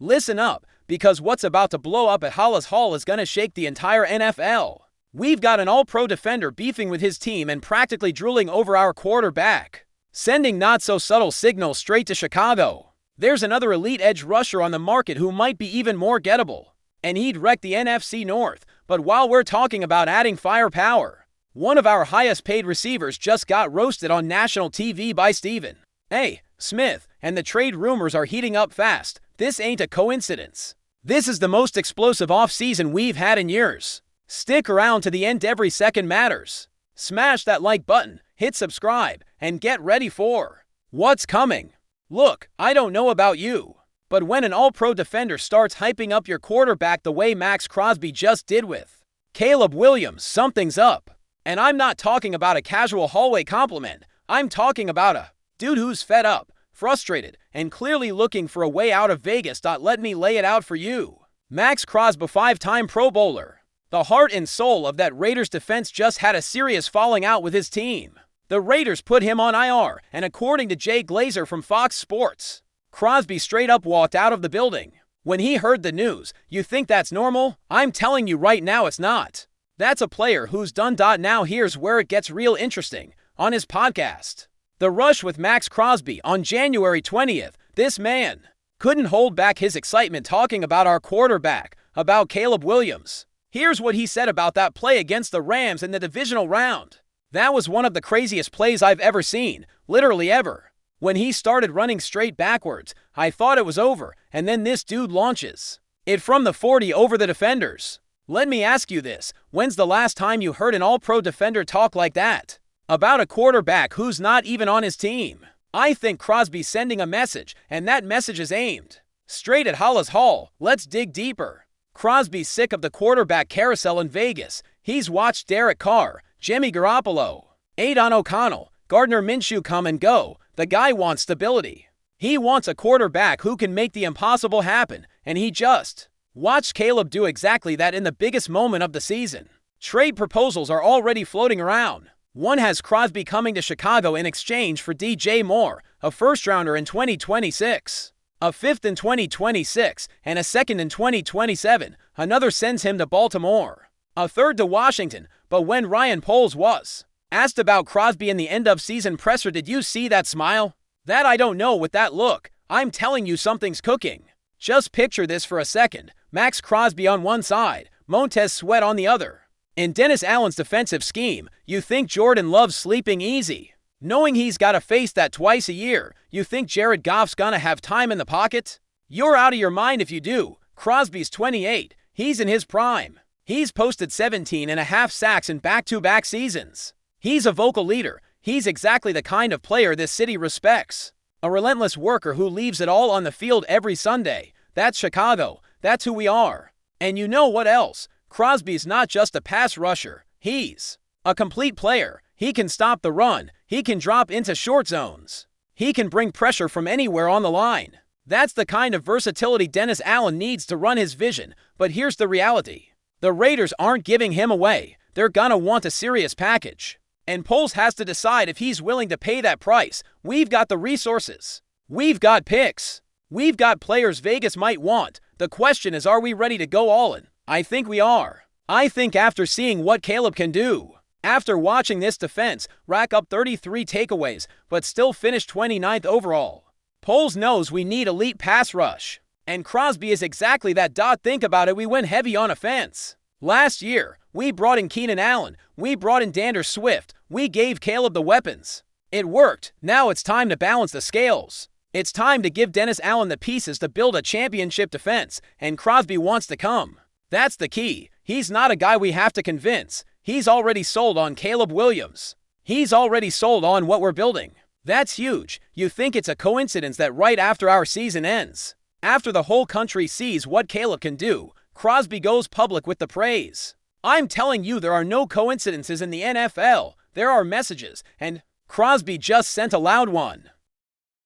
Listen up, because what's about to blow up at Hollis Hall is gonna shake the entire NFL. We've got an all-pro defender beefing with his team and practically drooling over our quarterback, sending not-so-subtle signals straight to Chicago. There's another elite edge rusher on the market who might be even more gettable, and he'd wreck the NFC North. But while we're talking about adding firepower, one of our highest-paid receivers just got roasted on national TV by Stephen A. Smith, and the trade rumors are heating up fast. This ain't a coincidence. This is the most explosive offseason we've had in years. Stick around to the end, every second matters. Smash that like button, hit subscribe, and get ready for what's coming. Look, I don't know about you, but when an all-pro defender starts hyping up your quarterback the way Maxx Crosby just did with Caleb Williams, something's up. And I'm not talking about a casual hallway compliment. I'm talking about a dude who's fed up, frustrated, and clearly looking for a way out of Vegas. Let me lay it out for you. Maxx Crosby, 5-time Pro Bowler. The heart and soul of that Raiders defense just had a serious falling out with his team. The Raiders put him on IR, and according to Jay Glazer from Fox Sports, Crosby straight up walked out of the building. When he heard the news, you think that's normal? I'm telling you right now it's not. That's a player who's done. Now here's where it gets real interesting. On his podcast, The Rush with Maxx Crosby, on January 20th, this man couldn't hold back his excitement talking about our quarterback, about Caleb Williams. Here's what he said about that play against the Rams in the divisional round. That was one of the craziest plays I've ever seen, literally ever. When he started running straight backwards, I thought it was over, and then this dude launches it from the 40 over the defenders. Let me ask you this, when's the last time you heard an all-pro defender talk like that about a quarterback who's not even on his team? I think Crosby's sending a message, and that message is aimed straight at Hollis Hall. Let's dig deeper. Crosby's sick of the quarterback carousel in Vegas. He's watched Derek Carr, Jimmy Garoppolo, Aidan O'Connell, Gardner Minshew come and go. The guy wants stability. He wants a quarterback who can make the impossible happen, and he just watched Caleb do exactly that in the biggest moment of the season. Trade proposals are already floating around. One has Crosby coming to Chicago in exchange for DJ Moore, a first-rounder in 2026, a fifth in 2026, and a second in 2027. Another sends him to Baltimore, a third to Washington. But when Ryan Poles was asked about Crosby in the end-of-season presser, did you see that smile? That I don't know with that look. I'm telling you something's cooking. Just picture this for a second. Maxx Crosby on one side, Montez Sweat on the other. In Dennis Allen's defensive scheme, you think Jordan Love's sleeping easy, knowing he's got to face that twice a year. You think Jared Goff's gonna have time in the pocket? You're out of your mind if you do. Crosby's 28. He's in his prime. He's posted 17.5 sacks in back-to-back seasons. He's a vocal leader. He's exactly the kind of player this city respects. A relentless worker who leaves it all on the field every Sunday. That's Chicago. That's who we are. And you know what else? Crosby's not just a pass rusher. He's a complete player. He can stop the run. He can drop into short zones. He can bring pressure from anywhere on the line. That's the kind of versatility Dennis Allen needs to run his vision. But here's the reality. The Raiders aren't giving him away. They're gonna want a serious package. And Poles has to decide if he's willing to pay that price. We've got the resources. We've got picks. We've got players Vegas might want. The question is, are we ready to go all in? I think we are. I think after seeing what Caleb can do, after watching this defense rack up 33 takeaways but still finish 29th overall, Poles knows we need elite pass rush. And Crosby is exactly that. Think about it. We went heavy on offense. Last year, we brought in Keenan Allen. We brought in D'Andre Swift. We gave Caleb the weapons. It worked. Now it's time to balance the scales. It's time to give Dennis Allen the pieces to build a championship defense, and Crosby wants to come. That's the key. He's not a guy we have to convince. He's already sold on Caleb Williams. He's already sold on what we're building. That's huge. You think it's a coincidence that right after our season ends, after the whole country sees what Caleb can do, Crosby goes public with the praise? I'm telling you, there are no coincidences in the NFL. There are messages, and Crosby just sent a loud one.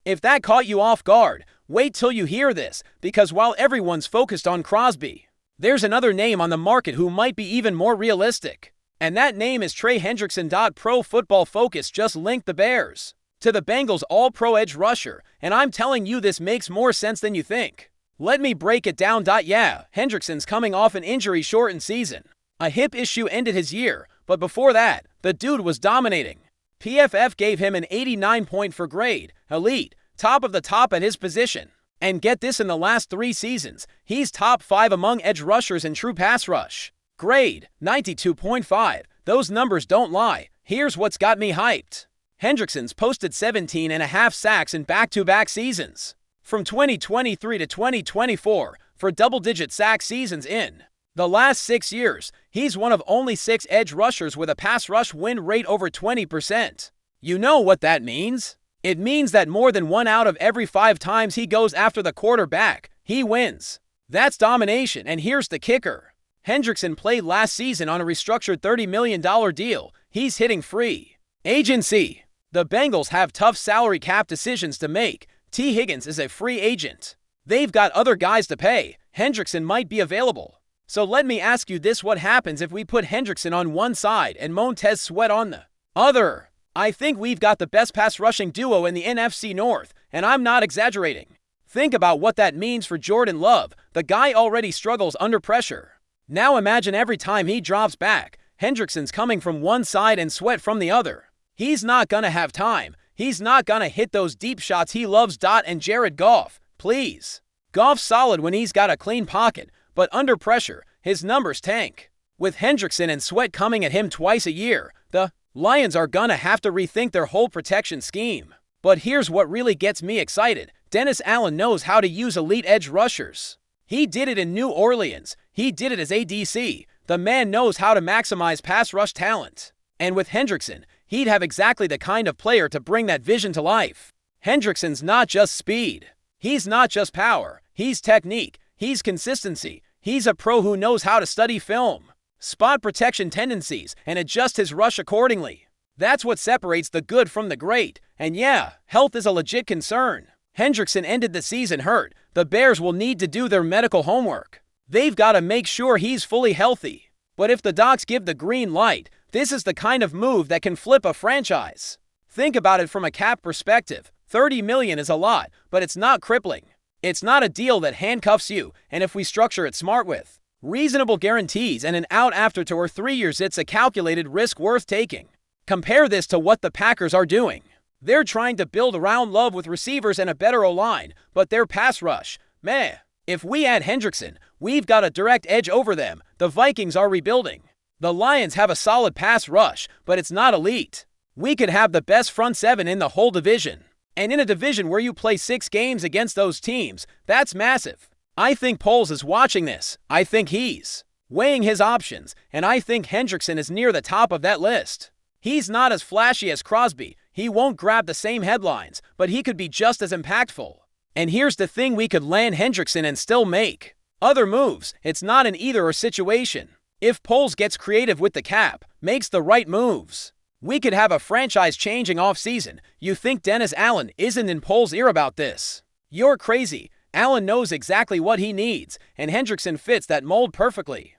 If that caught you off guard, wait till you hear this, because while everyone's focused on Crosby, there's another name on the market who might be even more realistic. And that name is Trey Hendrickson. Pro Football Focus just linked the Bears to the Bengals all-pro edge rusher, and I'm telling you this makes more sense than you think. Let me break it down. Yeah, Hendrickson's coming off an injury-shortened season. A hip issue ended his year, but before that, the dude was dominating. PFF gave him an 89.4 grade, elite, top of the top at his position. And get this, in the last 3 seasons, he's top 5 among edge rushers in true pass rush. Grade, 92.5. Those numbers don't lie. Here's what's got me hyped. Hendrickson's posted 17.5 sacks in back-to-back seasons. From 2023 to 2024, for double-digit sack seasons in the last 6 years, he's one of only 6 edge rushers with a pass rush win rate over 20%. You know what that means? It means that more than 1 out of every 5 times he goes after the quarterback, he wins. That's domination, and here's the kicker. Hendrickson played last season on a restructured $30 million deal. He's hitting free agency. The Bengals have tough salary cap decisions to make. T. Higgins is a free agent. They've got other guys to pay. Hendrickson might be available. So let me ask you this: what happens if we put Hendrickson on one side and Montez Sweat on the other? I think we've got the best pass rushing duo in the NFC North, and I'm not exaggerating. Think about what that means for Jordan Love. The guy already struggles under pressure. Now imagine every time he drops back, Hendrickson's coming from one side and Sweat from the other. He's not gonna have time. He's not gonna hit those deep shots he loves. And Jared Goff, please. Goff's solid when he's got a clean pocket, but under pressure, his numbers tank. With Hendrickson and Sweat coming at him twice a year, the Lions are gonna have to rethink their whole protection scheme. But here's what really gets me excited. Dennis Allen knows how to use elite edge rushers. He did it in New Orleans. He did it as ADC. The man knows how to maximize pass rush talent. And with Hendrickson, he'd have exactly the kind of player to bring that vision to life. Hendrickson's not just speed. He's not just power. He's technique. He's consistency. He's a pro who knows how to study film, spot protection tendencies, and adjust his rush accordingly. That's what separates the good from the great. And yeah, health is a legit concern. Hendrickson ended the season hurt. The Bears will need to do their medical homework. They've got to make sure he's fully healthy. But if the docs give the green light, this is the kind of move that can flip a franchise. Think about it from a cap perspective. $30 million is a lot, but it's not crippling. It's not a deal that handcuffs you, and if we structure it smart with reasonable guarantees and an out after 2 or 3 years, it's a calculated risk worth taking. Compare this to what the Packers are doing. They're trying to build around Love with receivers and a better O-line, but their pass rush, meh. If we add Hendrickson, we've got a direct edge over them. The Vikings are rebuilding. The Lions have a solid pass rush, but it's not elite. We could have the best front 7 in the whole division. And in a division where you play 6 games against those teams, that's massive. I think Poles is watching this. I think he's weighing his options, and I think Hendrickson is near the top of that list. He's not as flashy as Crosby. He won't grab the same headlines, but he could be just as impactful. And here's the thing: we could land Hendrickson and still make other moves. It's not an either-or situation. If Poles gets creative with the cap, makes the right moves, we could have a franchise-changing offseason. You think Dennis Allen isn't in Poles' ear about this? You're crazy. Allen knows exactly what he needs, and Hendrickson fits that mold perfectly.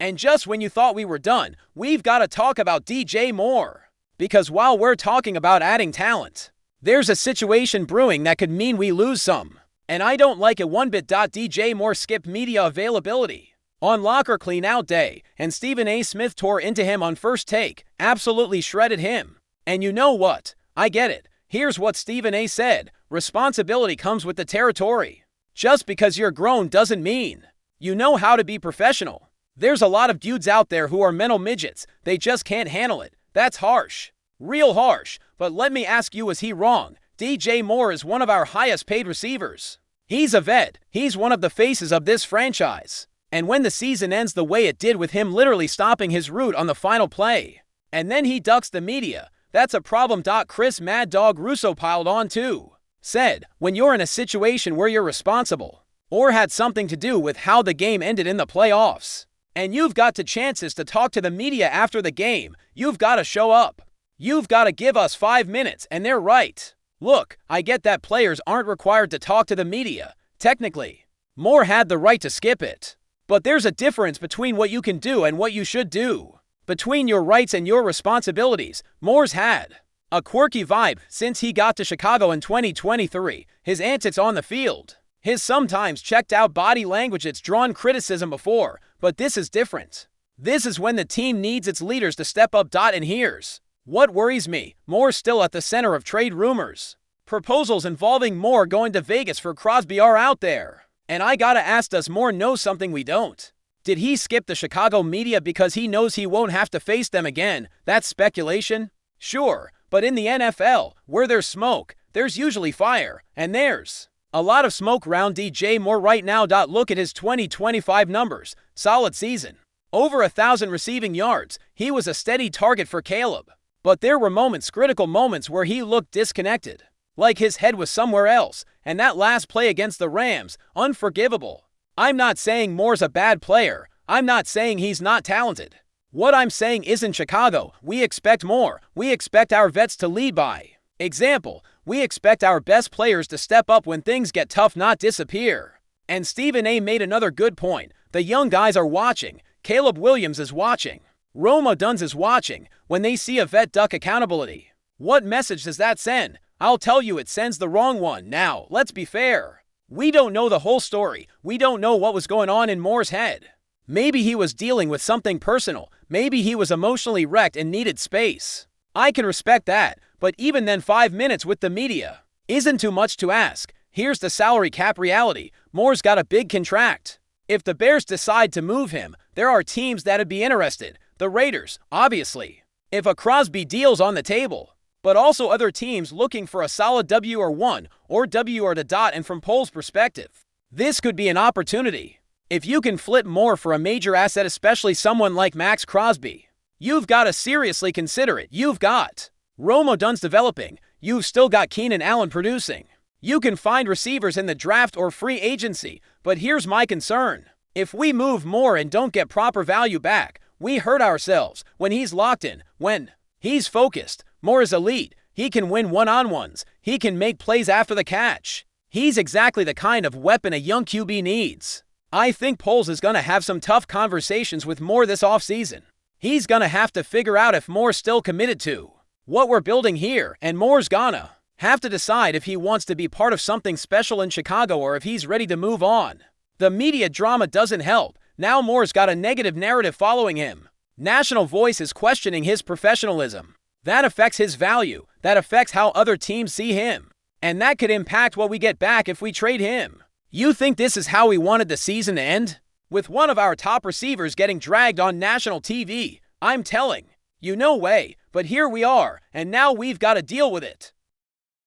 And just when you thought we were done, we've got to talk about DJ Moore. Because while we're talking about adding talent, there's a situation brewing that could mean we lose some. And I don't like it one bit. DJ Moore skipped media availability on locker clean-out day, and Stephen A. Smith tore into him on first take, absolutely shredded him. And you know what? I get it. Here's what Stephen A. said: responsibility comes with the territory. Just because you're grown doesn't mean you know how to be professional. There's a lot of dudes out there who are mental midgets. They just can't handle it. That's harsh. Real harsh. But let me ask you, is he wrong? DJ Moore is one of our highest paid receivers. He's a vet. He's one of the faces of this franchise. And when the season ends the way it did, with him literally stopping his route on the final play, and then he ducks the media, that's a problem. Chris Mad Dog Russo piled on too. Said, when you're in a situation where you're responsible, or had something to do with how the game ended in the playoffs, and you've got the chances to talk to the media after the game, you've got to show up. You've got to give us 5 minutes, and they're right. Look, I get that players aren't required to talk to the media. Technically, Moore had the right to skip it. But there's a difference between what you can do and what you should do. Between your rights and your responsibilities, Moore's had a quirky vibe since he got to Chicago in 2023. His antics on the field, His sometimes checked-out body language it's drawn criticism before, but this is different. This is when the team needs its leaders to step up. And here's what worries me. Moore's still at the center of trade rumors. Proposals involving Moore going to Vegas for Crosby are out there. And I gotta ask, does Moore know something we don't? Did he skip the Chicago media because he knows he won't have to face them again? That's speculation? Sure, but in the NFL, where there's smoke, there's usually fire, and there's a lot of smoke around DJ Moore right now. Look at his 2025 numbers. Solid season. Over 1,000 receiving yards. He was a steady target for Caleb. But there were moments, critical moments, where he looked disconnected. Like his head was somewhere else. And that last play against the Rams, unforgivable. I'm not saying Moore's a bad player. I'm not saying he's not talented. What I'm saying is, in Chicago, we expect more. We expect our vets to lead by example. We expect our best players to step up when things get tough, not disappear. And Stephen A. made another good point. The young guys are watching. Caleb Williams is watching. Rome Odunze is watching. When they see a vet duck accountability, what message does that send? I'll tell you, it sends the wrong one. Now, let's be fair. We don't know the whole story. We don't know what was going on in Moore's head. Maybe he was dealing with something personal. Maybe he was emotionally wrecked and needed space. I can respect that, but even then, 5 minutes with the media isn't too much to ask. Here's the salary cap reality. Moore's got a big contract. If the Bears decide to move him, there are teams that'd be interested. The Raiders, obviously. If a Crosby deal's on the table. But also other teams looking for a solid W or one, or W or the dot. And from Poles' perspective, this could be an opportunity. If you can flip Moore for a major asset, especially someone like Maxx Crosby, you've got to seriously consider it. You've got Rome Odunze developing. You've still got Keenan Allen producing. You can find receivers in the draft or free agency. But here's my concern. If we move Moore and don't get proper value back, we hurt ourselves. When he's locked in, when he's focused, Moore is elite. He can win one-on-ones. He can make plays after the catch. He's exactly the kind of weapon a young QB needs. I think Poles is going to have some tough conversations with Moore this offseason. He's going to have to figure out if Moore's still committed to what we're building here, and Moore's gonna have to decide if he wants to be part of something special in Chicago or if he's ready to move on. The media drama doesn't help. Now Moore's got a negative narrative following him. National Voice is questioning his professionalism. That affects his value. That affects how other teams see him. And that could impact what we get back if we trade him. You think this is how we wanted the season to end? With one of our top receivers getting dragged on national TV? I'm telling you, no way. But here we are, and now we've got to deal with it.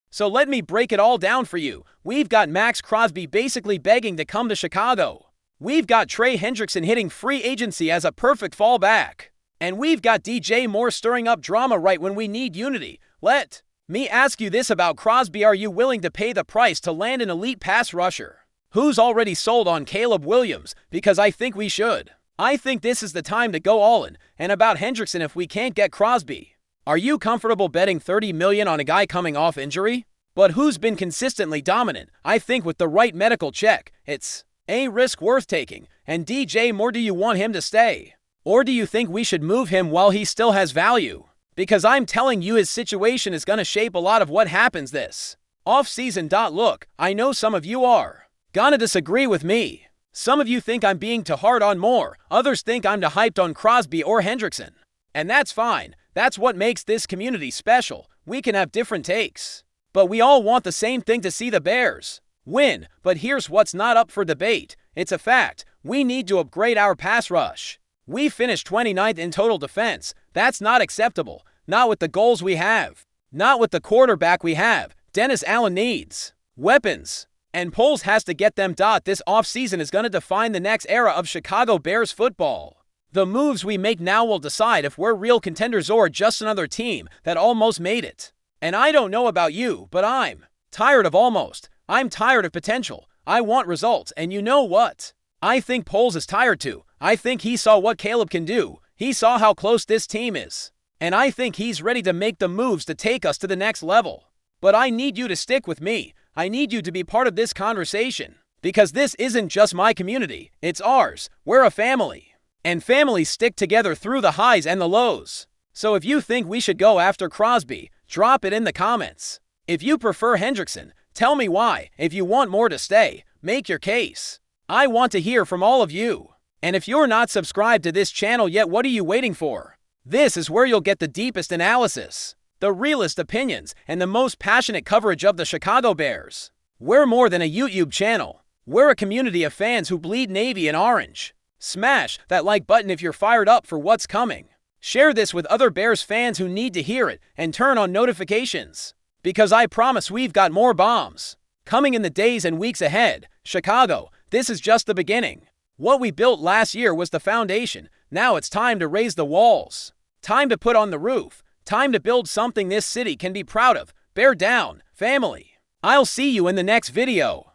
So let me break it all down for you. We've got Maxx Crosby basically begging to come to Chicago. We've got Trey Hendrickson hitting free agency as a perfect fallback. And we've got DJ Moore stirring up drama right when we need unity. Let me ask you this about Crosby. Are you willing to pay the price to land an elite pass rusher who's already sold on Caleb Williams? Because I think we should. I think this is the time to go all in. And about Hendrickson, if we can't get Crosby, are you comfortable betting $30 million on a guy coming off injury? But who's been consistently dominant? I think with the right medical check, it's a risk worth taking. And DJ Moore, do you want him to stay? Or do you think we should move him while he still has value? Because I'm telling you, his situation is going to shape a lot of what happens this off-season. Look, I know some of you are gonna disagree with me. Some of you think I'm being too hard on Moore. Others think I'm too hyped on Crosby or Hendrickson. And that's fine. That's what makes this community special. We can have different takes. But we all want the same thing, to see the Bears win. But here's what's not up for debate. It's a fact. We need to upgrade our pass rush. We finished 29th in total defense. That's not acceptable. Not with the goals we have. Not with the quarterback we have. Dennis Allen needs weapons. And Poles has to get them. This offseason is going to define the next era of Chicago Bears football. The moves we make now will decide if we're real contenders or just another team that almost made it. And I don't know about you, but I'm tired of almost. I'm tired of potential. I want results. And you know what? I think Poles is tired too. I think he saw what Caleb can do. He saw how close this team is. And I think he's ready to make the moves to take us to the next level. But I need you to stick with me. I need you to be part of this conversation. Because this isn't just my community. It's ours. We're a family. And families stick together through the highs and the lows. So if you think we should go after Crosby, drop it in the comments. If you prefer Hendrickson, tell me why. If you want Moore to stay, Make your case. I want to hear from all of you. And if you're not subscribed to this channel yet, what are you waiting for? This is where you'll get the deepest analysis, the realest opinions, and the most passionate coverage of the Chicago Bears. We're more than a YouTube channel. We're a community of fans who bleed navy and orange. Smash that like button if you're fired up for what's coming. Share this with other Bears fans who need to hear it, and turn on notifications. Because I promise we've got more bombs coming in the days and weeks ahead. Chicago, this is just the beginning. What we built last year was the foundation. Now it's time to raise the walls. Time to put on the roof. Time to build something this city can be proud of. Bear down, family. I'll see you in the next video.